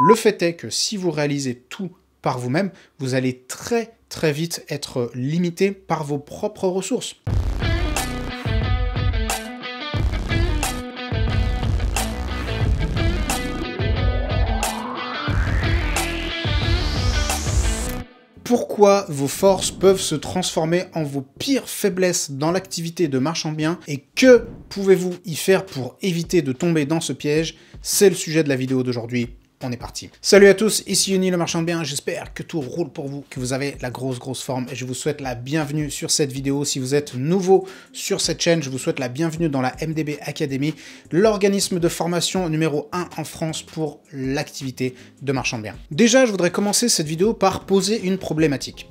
Le fait est que si vous réalisez tout par vous-même, vous allez très vite être limité par vos propres ressources. Pourquoi vos forces peuvent se transformer en vos pires faiblesses dans l'activité de marchand de biens et que pouvez-vous y faire pour éviter de tomber dans ce piège? C'est le sujet de la vidéo d'aujourd'hui. On est parti. Salut à tous, ici Uni le marchand de biens, j'espère que tout roule pour vous, que vous avez la grosse forme et je vous souhaite la bienvenue sur cette vidéo. Si vous êtes nouveau sur cette chaîne, je vous souhaite la bienvenue dans la MDB Academy, l'organisme de formation numéro 1 en France pour l'activité de marchand de biens. Déjà, je voudrais commencer cette vidéo par poser une problématique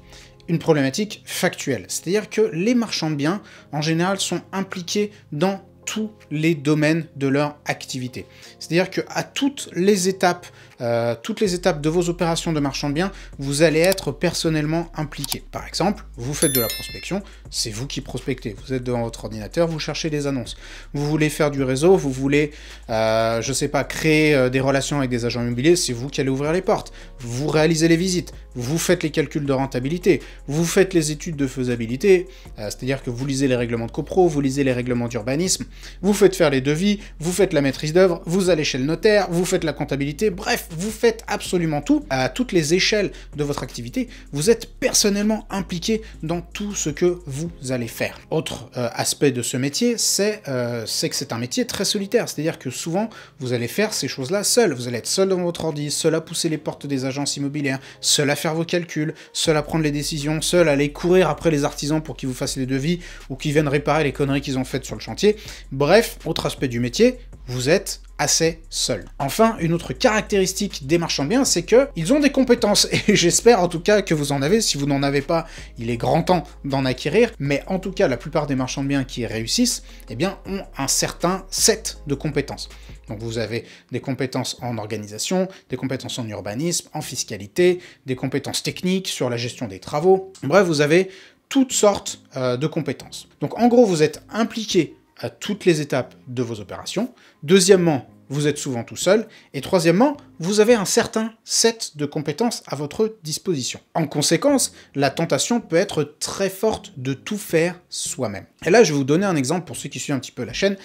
factuelle, c'est-à-dire que les marchands de biens, en général, sont impliqués dans tous les domaines de leur activité. C'est-à-dire qu'à toutes les étapes de vos opérations de marchand de biens, vous allez être personnellement impliqué. Par exemple, vous faites de la prospection, c'est vous qui prospectez. Vous êtes devant votre ordinateur, vous cherchez des annonces. Vous voulez faire du réseau, vous voulez, je sais pas, créer des relations avec des agents immobiliers, c'est vous qui allez ouvrir les portes. Vous réalisez les visites, vous faites les calculs de rentabilité, vous faites les études de faisabilité, c'est-à-dire que vous lisez les règlements de copro, vous lisez les règlements d'urbanisme, vous faites faire les devis, vous faites la maîtrise d'œuvre, vous allez chez le notaire, vous faites la comptabilité, bref, vous faites absolument tout. À toutes les échelles de votre activité, vous êtes personnellement impliqué dans tout ce que vous allez faire. Autre aspect de ce métier, c'est que c'est un métier très solitaire, c'est-à-dire que souvent, vous allez faire ces choses-là seul. Vous allez être seul dans votre ordi, seul à pousser les portes des agences immobilières, seul à faire vos calculs, seul à prendre les décisions, seul à aller courir après les artisans pour qu'ils vous fassent les devis ou qu'ils viennent réparer les conneries qu'ils ont faites sur le chantier. Bref, autre aspect du métier, vous êtes assez seul. Enfin, une autre caractéristique des marchands de biens, c'est qu'ils ont des compétences, et j'espère en tout cas que vous en avez. Si vous n'en avez pas, il est grand temps d'en acquérir, mais en tout cas, la plupart des marchands de biens qui réussissent, eh bien, ont un certain set de compétences. Donc vous avez des compétences en organisation, des compétences en urbanisme, en fiscalité, des compétences techniques sur la gestion des travaux. Bref, vous avez toutes sortes de compétences. Donc en gros, vous êtes impliqué à toutes les étapes de vos opérations. Deuxièmement, vous êtes souvent tout seul. Et troisièmement, vous avez un certain set de compétences à votre disposition. En conséquence, la tentation peut être très forte de tout faire soi-même. Et là, je vais vous donner un exemple pour ceux qui suivent un petit peu la chaîne.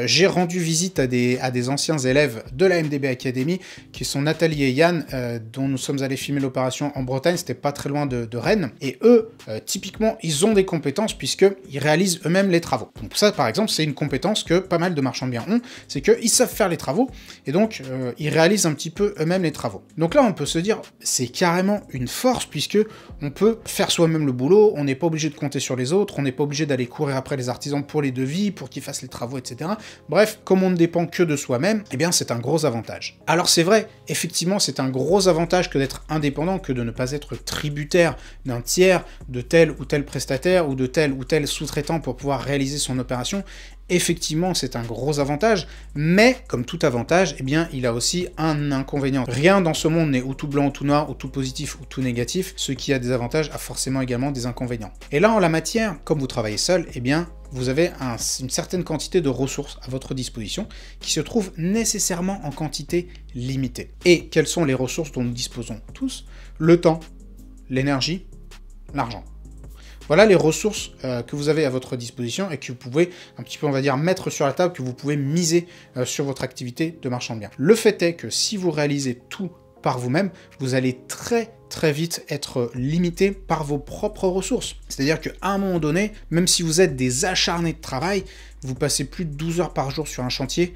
J'ai rendu visite à des anciens élèves de la MDB Academy, qui sont Nathalie et Yann, dont nous sommes allés filmer l'opération en Bretagne, c'était pas très loin de Rennes. Et eux, typiquement, ils ont des compétences puisqu'ils réalisent eux-mêmes les travaux. Donc ça, par exemple, c'est une compétence que pas mal de marchands de biens ont, c'est qu'ils savent faire les travaux, et donc ils réalisent un petit peu eux-mêmes les travaux. Donc là, on peut se dire, c'est carrément une force, puisque on peut faire soi-même le boulot, on n'est pas obligé de compter sur les autres, on n'est pas obligé d'aller courir après les artisans pour les devis, pour qu'ils fassent les travaux, etc. Bref, comme on ne dépend que de soi-même, eh bien c'est un gros avantage. Alors c'est vrai, effectivement, c'est un gros avantage que d'être indépendant, que de ne pas être tributaire d'un tiers, de tel ou tel prestataire, ou de tel ou tel sous-traitant pour pouvoir réaliser son opération. Effectivement, c'est un gros avantage, mais comme tout avantage, eh bien, il a aussi un inconvénient. Rien dans ce monde n'est ou tout blanc ou tout noir, ou tout positif ou tout négatif. Ce qui a des avantages a forcément également des inconvénients. Et là, en la matière, comme vous travaillez seul, eh bien, vous avez une certaine quantité de ressources à votre disposition qui se trouvent nécessairement en quantité limitée. Et quelles sont les ressources dont nous disposons tous? Le temps, l'énergie, l'argent. Voilà les ressources que vous avez à votre disposition et que vous pouvez un petit peu, on va dire, mettre sur la table, que vous pouvez miser sur votre activité de marchand de biens. Le fait est que si vous réalisez tout par vous-même, vous allez très vite être limité par vos propres ressources. C'est-à-dire qu'à un moment donné, même si vous êtes des acharnés de travail, vous passez plus de 12 heures par jour sur un chantier,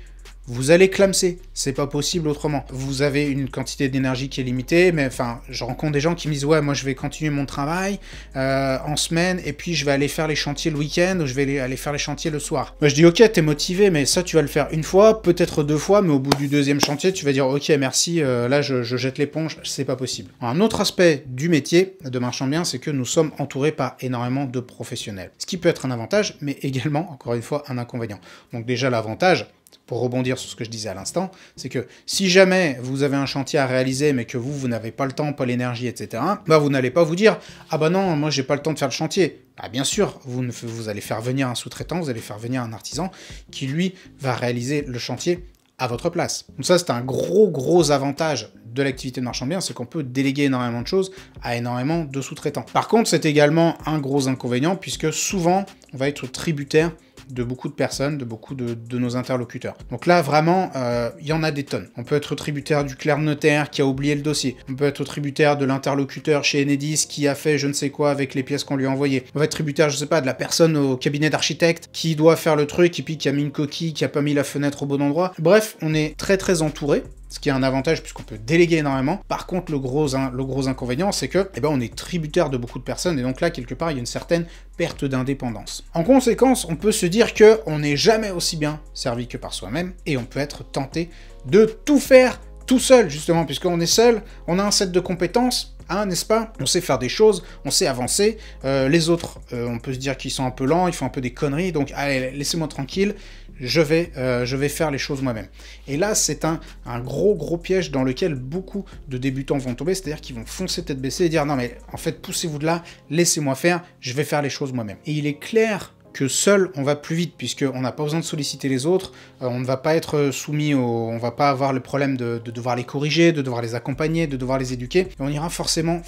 vous allez clamser, c'est pas possible autrement. Vous avez une quantité d'énergie qui est limitée, mais enfin, je rencontre des gens qui me disent « Ouais, moi je vais continuer mon travail en semaine, et puis je vais aller faire les chantiers le week-end, ou je vais aller faire les chantiers le soir. » Moi je dis « Ok, t'es motivé, mais ça tu vas le faire une fois, peut-être deux fois, mais au bout du deuxième chantier, tu vas dire « Ok, merci, là je jette l'éponge, c'est pas possible. » Un autre aspect du métier de marchand de biens, c'est que nous sommes entourés par énormément de professionnels. Ce qui peut être un avantage, mais également, encore une fois, un inconvénient. Donc déjà l'avantage, pour rebondir sur ce que je disais à l'instant, c'est que si jamais vous avez un chantier à réaliser, mais que vous n'avez pas le temps, pas l'énergie, etc., bah vous n'allez pas vous dire « Ah bah non, moi j'ai pas le temps de faire le chantier ». Ah bien sûr, vous allez faire venir un sous-traitant, vous allez faire venir un artisan qui, lui, va réaliser le chantier à votre place. Donc ça, c'est un gros avantage de l'activité de marchand de biens, c'est qu'on peut déléguer énormément de choses à énormément de sous-traitants. Par contre, c'est également un gros inconvénient, puisque souvent, on va être tributaire de beaucoup de personnes, de beaucoup de nos interlocuteurs. Donc là, vraiment, il y en a des tonnes. On peut être tributaire du clerc de notaire qui a oublié le dossier. On peut être tributaire de l'interlocuteur chez Enedis qui a fait je ne sais quoi avec les pièces qu'on lui a envoyées. On va être tributaire, je sais pas, de la personne au cabinet d'architecte qui doit faire le truc et puis qui a mis une coquille, qui a pas mis la fenêtre au bon endroit. Bref, on est très entouré. Ce qui est un avantage puisqu'on peut déléguer énormément. Par contre, le gros inconvénient, c'est que on est tributaire de beaucoup de personnes et donc là, quelque part, il y a une certaine perte d'indépendance. En conséquence, on peut se dire qu'on n'est jamais aussi bien servi que par soi-même et on peut être tenté de tout faire tout seul, justement, puisqu'on est seul, on a un set de compétences, hein, n'est-ce pas? On sait faire des choses, on sait avancer. Les autres, on peut se dire qu'ils sont un peu lents, ils font un peu des conneries, donc allez, laissez-moi tranquille, je vais faire les choses moi-même. Et là, c'est un gros piège dans lequel beaucoup de débutants vont tomber, c'est-à-dire qu'ils vont foncer tête baissée et dire non mais en fait, poussez-vous de là, laissez-moi faire, je vais faire les choses moi-même. Et il est clair que seul on va plus vite puisqu'on n'a pas besoin de solliciter les autres, on ne va pas être soumis on va pas avoir le problème de devoir les corriger, de devoir les accompagner, de devoir les éduquer, et on ira forcément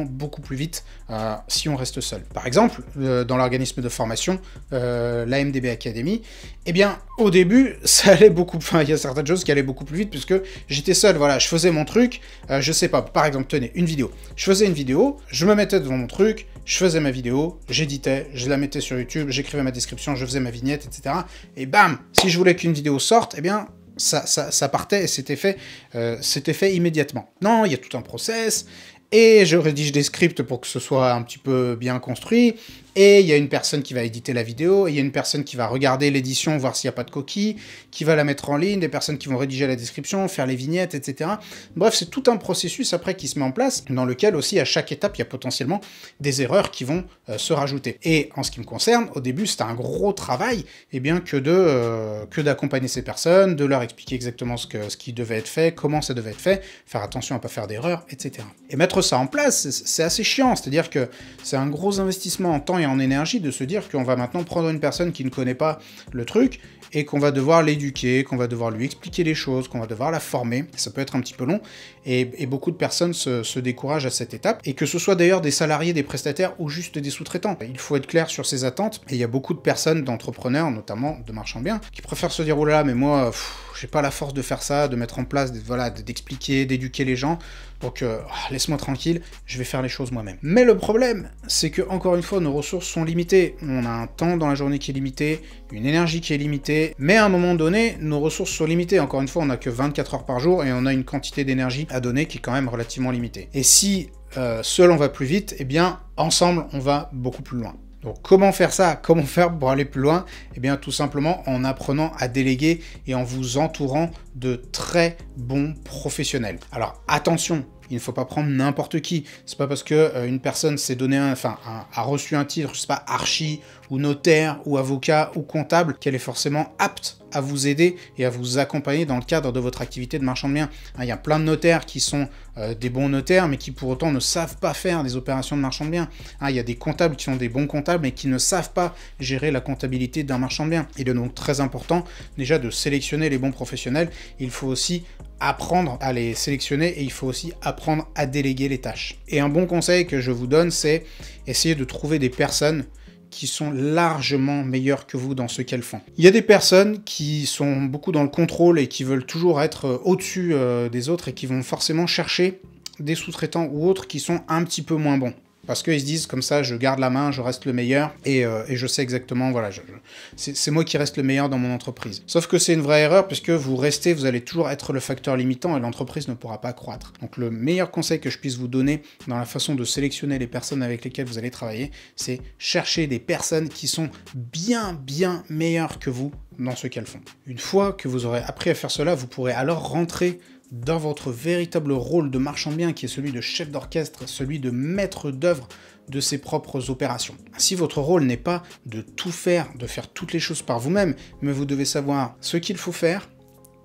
beaucoup plus vite si on reste seul. Par exemple, dans l'organisme de formation, l'AMDB Academy, eh bien au début ça allait beaucoup, il y a certaines choses qui allaient beaucoup plus vite puisque j'étais seul, voilà, je faisais mon truc, je sais pas, par exemple, tenez, une vidéo, je faisais une vidéo, je me mettais devant mon truc, je faisais ma vidéo, j'éditais, je la mettais sur YouTube, j'écrivais ma description, je faisais ma vignette, etc. Et bam, si je voulais qu'une vidéo sorte, eh bien, ça partait et c'était fait immédiatement. Non, il y a tout un process, et je rédige des scripts pour que ce soit un petit peu bien construit, et il y a une personne qui va éditer la vidéo, et il y a une personne qui va regarder l'édition, voir s'il n'y a pas de coquille, qui va la mettre en ligne, des personnes qui vont rédiger la description, faire les vignettes, etc. Bref, c'est tout un processus après qui se met en place, dans lequel aussi, à chaque étape, il y a potentiellement des erreurs qui vont se rajouter. Et en ce qui me concerne, au début, c'était un gros travail, eh bien, que d'accompagner ces personnes, de leur expliquer exactement ce qui devait être fait, comment ça devait être fait, faire attention à ne pas faire d'erreurs, etc. Et mettre ça en place, c'est assez chiant, c'est-à-dire que c'est un gros investissement en temps et en énergie de se dire qu'on va maintenant prendre une personne qui ne connaît pas le truc et qu'on va devoir l'éduquer, qu'on va devoir lui expliquer les choses, qu'on va devoir la former. Ça peut être un petit peu long et beaucoup de personnes se découragent à cette étape, et que ce soit d'ailleurs des salariés, des prestataires ou juste des sous-traitants. Il faut être clair sur ses attentes, et il y a beaucoup de personnes, d'entrepreneurs, notamment de marchands de biens, qui préfèrent se dire « Oh là là, mais moi, j'ai pas la force de faire ça, de mettre en place, voilà, d'expliquer, d'éduquer les gens, donc laisse-moi tranquille, je vais faire les choses moi-même. » Mais le problème, c'est que, encore une fois, nos ressources sont limitées. On a un temps dans la journée qui est limité, une énergie qui est limitée, mais à un moment donné, nos ressources sont limitées. Encore une fois, on n'a que 24 heures par jour, et on a une quantité d'énergie à donner qui est quand même relativement limitée. Et si seul on va plus vite, eh bien, ensemble, on va beaucoup plus loin. Donc comment faire ça? Comment faire pour aller plus loin? Eh bien tout simplement en apprenant à déléguer et en vous entourant de très bons professionnels. Alors attention, il ne faut pas prendre n'importe qui. C'est pas parce que une personne s'est donné a reçu un titre, je sais pas, archi ou notaire ou avocat ou comptable, qu'elle est forcément apte à vous aider et à vous accompagner dans le cadre de votre activité de marchand de biens. Il y a plein de notaires qui sont des bons notaires, mais qui pour autant ne savent pas faire des opérations de marchand de biens. Il y a des comptables qui sont des bons comptables, mais qui ne savent pas gérer la comptabilité d'un marchand de biens. Il est donc très important déjà de sélectionner les bons professionnels. Il faut aussi apprendre à les sélectionner et il faut aussi apprendre à déléguer les tâches. Et un bon conseil que je vous donne, c'est essayer de trouver des personnes qui sont largement meilleures que vous dans ce qu'elles font. Il y a des personnes qui sont beaucoup dans le contrôle et qui veulent toujours être au-dessus des autres et qui vont forcément chercher des sous-traitants ou autres qui sont un petit peu moins bons. Parce qu'ils se disent, comme ça, je garde la main, je reste le meilleur, et je sais exactement, voilà, c'est moi qui reste le meilleur dans mon entreprise. Sauf que c'est une vraie erreur, puisque vous allez toujours être le facteur limitant, et l'entreprise ne pourra pas croître. Donc le meilleur conseil que je puisse vous donner dans la façon de sélectionner les personnes avec lesquelles vous allez travailler, c'est chercher des personnes qui sont bien meilleures que vous dans ce qu'elles font. Une fois que vous aurez appris à faire cela, vous pourrez alors rentrer dans votre véritable rôle de marchand de biens, qui est celui de chef d'orchestre, celui de maître d'œuvre de ses propres opérations. Si votre rôle n'est pas de tout faire, de faire toutes les choses par vous-même, mais vous devez savoir ce qu'il faut faire,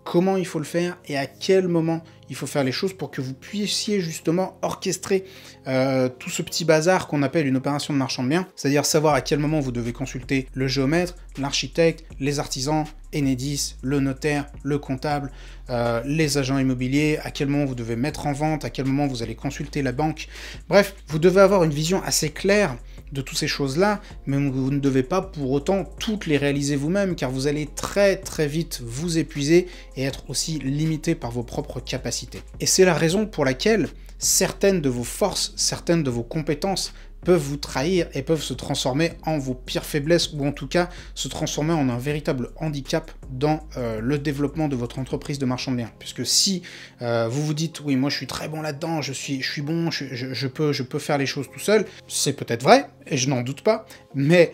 comment il faut le faire et à quel moment il faut faire les choses pour que vous puissiez justement orchestrer tout ce petit bazar qu'on appelle une opération de marchand de biens, c'est-à-dire savoir à quel moment vous devez consulter le géomètre, l'architecte, les artisans, Enedis, le notaire, le comptable, les agents immobiliers, à quel moment vous devez mettre en vente, à quel moment vous allez consulter la banque. Bref, vous devez avoir une vision assez claire de toutes ces choses-là, mais vous ne devez pas pour autant toutes les réaliser vous-même, car vous allez très vite vous épuiser et être aussi limité par vos propres capacités. Et c'est la raison pour laquelle certaines de vos forces, certaines de vos compétences peuvent vous trahir et peuvent se transformer en vos pires faiblesses, ou en tout cas se transformer en un véritable handicap dans le développement de votre entreprise de marchand de biens. Puisque si vous vous dites, oui, moi je suis très bon là-dedans, je suis bon, je peux faire les choses tout seul, c'est peut-être vrai, et je n'en doute pas, mais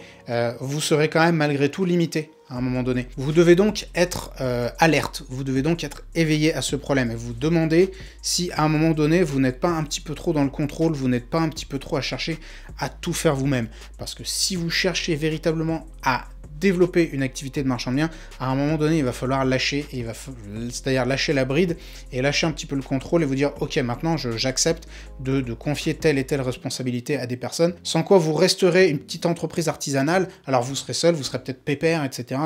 vous serez quand même malgré tout limité à un moment donné. Vous devez donc être alerte, vous devez donc être éveillé à ce problème, et vous demandez si à un moment donné vous n'êtes pas un petit peu trop dans le contrôle, vous n'êtes pas un petit peu trop à chercher à tout faire vous-même. Parce que si vous cherchez véritablement à développer une activité de marchand de biens, à un moment donné, il va falloir lâcher, c'est-à-dire lâcher la bride et lâcher un petit peu le contrôle et vous dire, ok, maintenant j'accepte de confier telle et telle responsabilité à des personnes, sans quoi vous resterez une petite entreprise artisanale, alors vous serez seul, vous serez peut-être pépère, etc.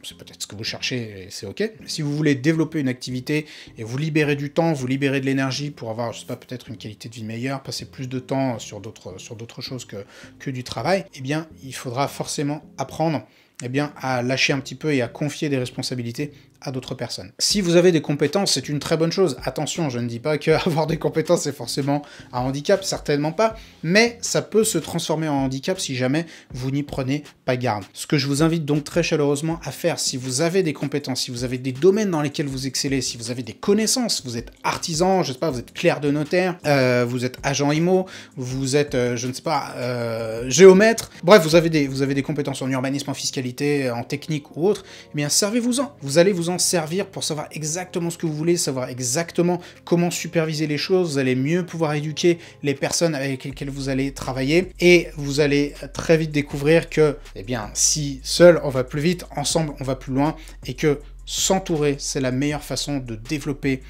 C'est peut-être ce que vous cherchez et c'est ok. Si vous voulez développer une activité et vous libérer du temps, vous libérer de l'énergie pour avoir, je sais pas, peut-être une qualité de vie meilleure, passer plus de temps sur d'autres choses que du travail, eh bien, il faudra forcément apprendre à lâcher un petit peu et à confier des responsabilités à d'autres personnes. Si vous avez des compétences, c'est une très bonne chose. Attention, je ne dis pas qu'avoir des compétences, c'est forcément un handicap, certainement pas, mais ça peut se transformer en handicap si jamais vous n'y prenez pas garde. Ce que je vous invite donc très chaleureusement à faire, si vous avez des compétences, si vous avez des domaines dans lesquels vous excellez, si vous avez des connaissances, vous êtes artisan, je sais pas, vous êtes clerc de notaire, vous êtes agent IMO, vous êtes, je ne sais pas, géomètre, bref, vous avez des compétences en urbanisme, en fiscalité, en technique ou autre, eh bien servez-vous-en. Vous allez vous en servir pour savoir exactement ce que vous voulez, savoir exactement comment superviser les choses, vous allez mieux pouvoir éduquer les personnes avec lesquelles vous allez travailler et vous allez très vite découvrir que, eh bien, si seul on va plus vite, ensemble on va plus loin et que s'entourer, c'est la meilleure façon de développer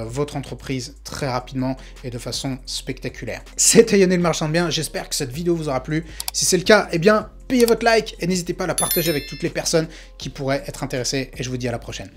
votre entreprise très rapidement et de façon spectaculaire. C'était Yannick le Marchand de Biens, j'espère que cette vidéo vous aura plu. Si c'est le cas, eh bien, payez votre like et n'hésitez pas à la partager avec toutes les personnes qui pourraient être intéressées et je vous dis à la prochaine.